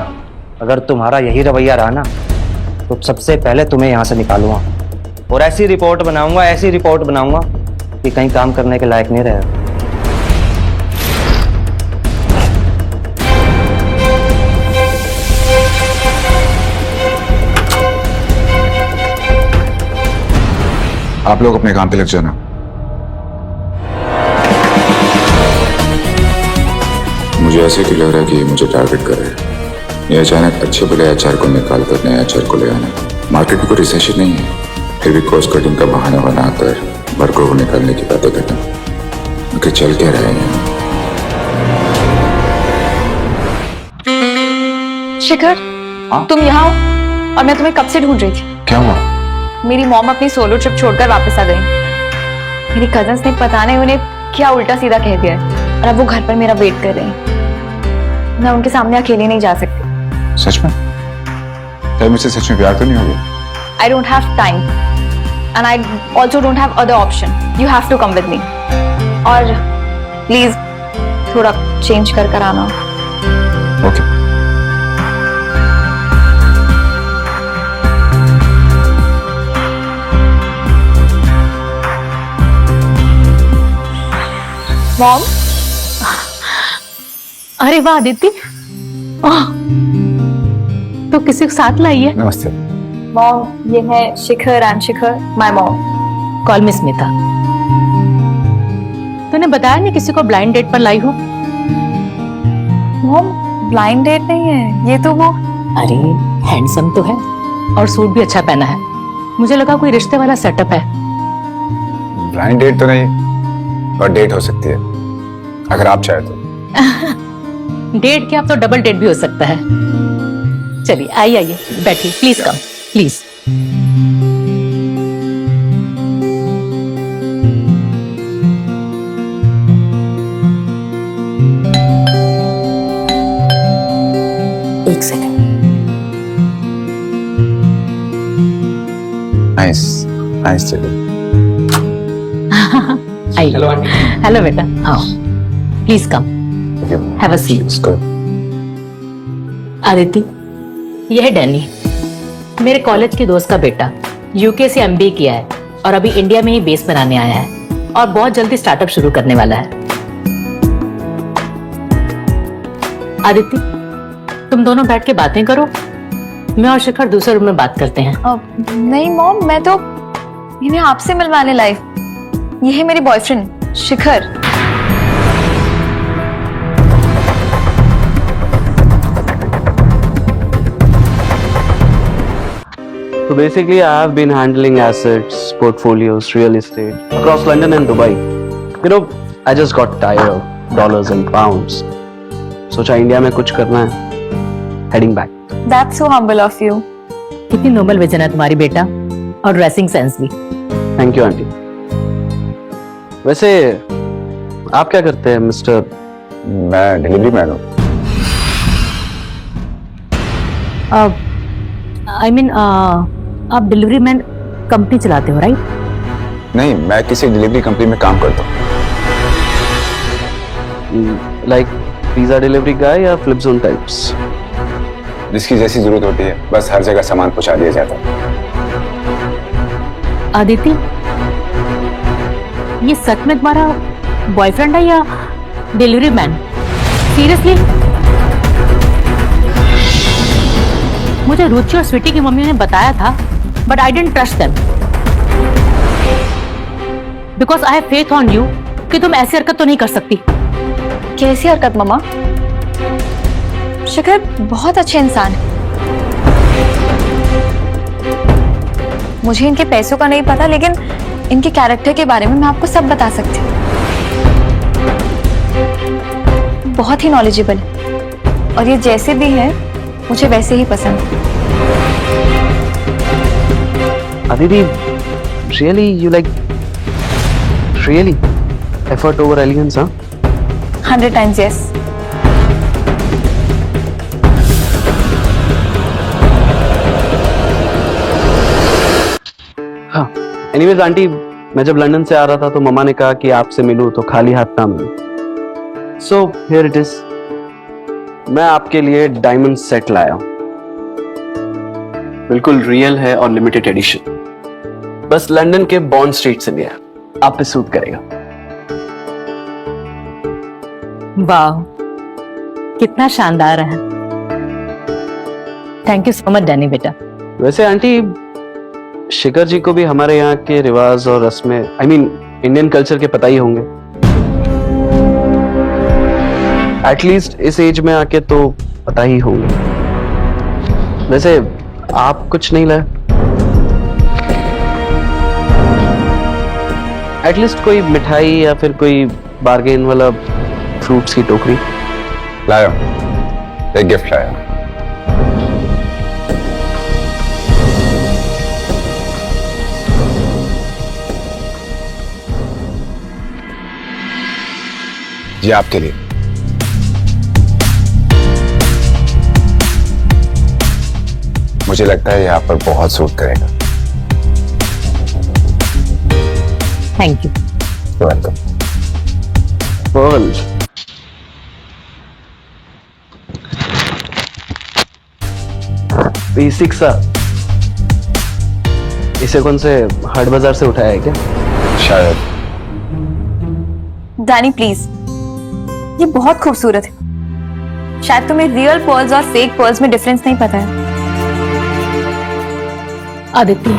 S12: अगर तुम्हारा यही रवैया रहा ना तो सबसे पहले तुम्हें यहाँ से निकालूंगा, और ऐसी रिपोर्ट बनाऊंगा कि कहीं काम करने के लायक नहीं रहे।
S4: आप लोग अपने काम पे लग जाना। मुझे ऐसे क्यों लग रहा है कि ये मुझे टारगेट कर रहे हैं? ये अचानक अच्छे बुरे एचआर को निकाल कर नए एचआर को ले आना। मार्केट में कोई रिसेशन नहीं है, फिर भी कॉस्ट कटिंग का बहाना बनाकर वर्करों को निकालने की बातें करना, उनके चल क्या रहे हैं?
S3: शिखर, तुम यहाँ हो और मैं तुम्हें कब से ढूंढ रही थी।
S4: क्या हुआ?
S3: मेरी मॉम अपनी सोलो ट्रिप छोड़कर वापस आ गई। मेरी कजन्स ने पता नहीं उन्हें क्या उल्टा सीधा कह दिया है, और अब वो घर पर मेरा वेट कर रहे हैं। मैं उनके सामने अकेले नहीं जा सकती।
S4: सच में? क्या मुझसे सच में प्यार तो नहीं हो गया?
S3: I don't have time and I also don't have other option. You have to come with me. और प्लीज थोड़ा चेंज कर आना।
S4: ओके।
S3: मॉम,
S8: अरे वाह आदित्य, तो किसी को साथ लाई है?
S4: नमस्ते।
S3: मॉम, ये है Shikhar and Shikhar, my mom.
S8: Call Miss Smita. तूने बताया नहीं किसी को ब्लाइंड डेट पर लाई हो?
S3: मॉम, ब्लाइंड डेट नहीं है, ये तो वो।
S8: अरे हैंडसम तो है और सूट भी अच्छा पहना है, मुझे लगा कोई रिश्ते वाला सेटअप है।
S4: ब्लाइंड डेट तो नहीं, और डेट हो सकती है अगर आप चाहे तो।
S8: डेट क्या, अब तो डबल डेट भी हो सकता है। चलिए आइए बैठिए, प्लीज कम प्लीज। एक सेकंड।
S4: नाइस चलिए।
S8: Hello aunty. हेलो बेटा, आओ please come, have a seat. Aditya, यह है डैनी, मेरे कॉलेज के दोस्त का बेटा, यूके से एमबीए किया है और अभी इंडिया में ही बेस बनाने आया है और बहुत जल्दी स्टार्टअप शुरू करने वाला है। आदित्य, तुम दोनों बैठ के बातें करो, मैं और शिखर दूसरे रूम में बात करते हैं।
S3: नहीं मॉम, मैं तो इन्हें आपसे मिलवाने लाई। ये है मेरे boyfriend Shikhar.
S7: So basically, I have been handling assets, portfolios, real estate across London and Dubai. You know, I just got tired of dollars and pounds. सोचा इंडिया में कुछ करना है, heading back.
S3: That's so humble of you.
S8: कितनी Nobel vision है तुम्हारी बेटा, और ड्रेसिंग सेंस भी।
S7: Thank you, aunty. वैसे आप क्या करते हैं मिस्टर?
S4: मैं डिलीवरी मैन हूँ।
S8: आई मीन आप डिलीवरी मैन कंपनी चलाते हो राइट?
S4: नहीं, मैं किसी डिलीवरी कंपनी में काम करता हूँ।
S7: लाइक पिज्जा डिलीवरी गाय या फ्लिप जोन टाइप्स?
S4: जिसकी जैसी जरूरत होती है, बस हर जगह सामान पहुंचा दिया जाता है।
S8: आदिति, ये सच में तुम्हारा बॉयफ्रेंड है या डिलीवरी मैन? सीरियसली? मुझे रुचि और स्वीटी की मम्मी ने बताया था, but I didn't trust them because I have faith on you कि तुम ऐसी हरकत तो नहीं कर सकती।
S1: कैसी हरकत मम्मा? शिखर बहुत अच्छे इंसान है। मुझे इनके पैसों का नहीं पता, लेकिन इनके कैरेक्टर के बारे में मैं आपको सब बता सकती हूँ। बहुत ही नॉलेजेबल है और ये जैसे भी है मुझे वैसे ही पसंद है।
S7: Aditi, really, you like really effort over elegance, huh?
S1: 100 times yes.
S7: हाँ. Anyways, आंटी, मैं जब लंदन से आ रहा था तो मम्मा ने कहा कि आपसे मिलूं तो खाली हाथ ना मिलूं। So here it is. मैं आपके लिए डायमंड सेट लाया हूं। बिल्कुल रियल है और लिमिटेड एडिशन। बस लंदन के बॉन्ड स्ट्रीट से लिया, आप पे सूट करेगा।
S8: वाह, कितना शानदार है। Thank you so much Danny बेटा।
S7: वैसे आंटी, शिखर जी को भी हमारे यहाँ के रिवाज और रस्में, आई मीन इंडियन कल्चर के पता ही होंगे। एटलीस्ट इस एज में आके तो पता ही होंगे। वैसे आप कुछ नहीं लाए? एटलीस्ट कोई मिठाई या फिर कोई बार्गेन वाला फ्रूट्स की टोकरी?
S4: लाया, एक गिफ्ट लाया। ये आपके लिए। मुझे लगता है यहाँ पर बहुत सूट करेगा।
S8: Thank you.
S4: Welcome.
S7: Pearl, basic सा। इसे कौन से हाट बाजार से उठाया है क्या?
S4: शायद।
S1: डैनी प्लीज, ये बहुत खूबसूरत है। शायद तुम्हें रियल पर्ल्स और फेक पर्ल्स में डिफरेंस नहीं पता है।
S8: आदित्य,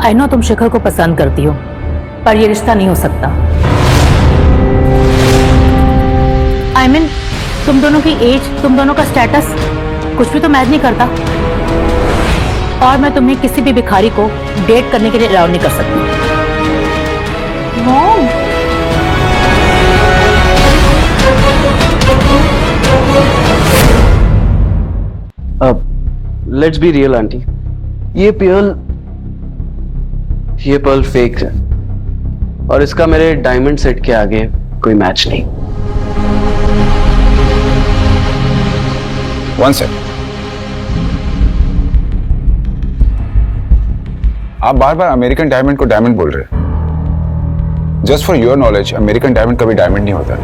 S8: आई नो तुम शिखर को पसंद करती हो, पर ये रिश्ता नहीं हो सकता। आई मीन, तुम दोनों की एज, तुम दोनों का स्टेटस कुछ भी तो मैच नहीं करता। और मैं तुम्हें किसी भी भिखारी को डेट करने के लिए अलाउ नहीं कर सकती।
S1: Mom,
S7: let's be real aunty, ये पर्ल फेक है और इसका मेरे डायमंड सेट के आगे कोई मैच नहीं।
S4: वन सेकंड, आप बार बार अमेरिकन डायमंड को डायमंड बोल रहे हैं। Just for your knowledge, American diamond कभी डायमंड नहीं होता।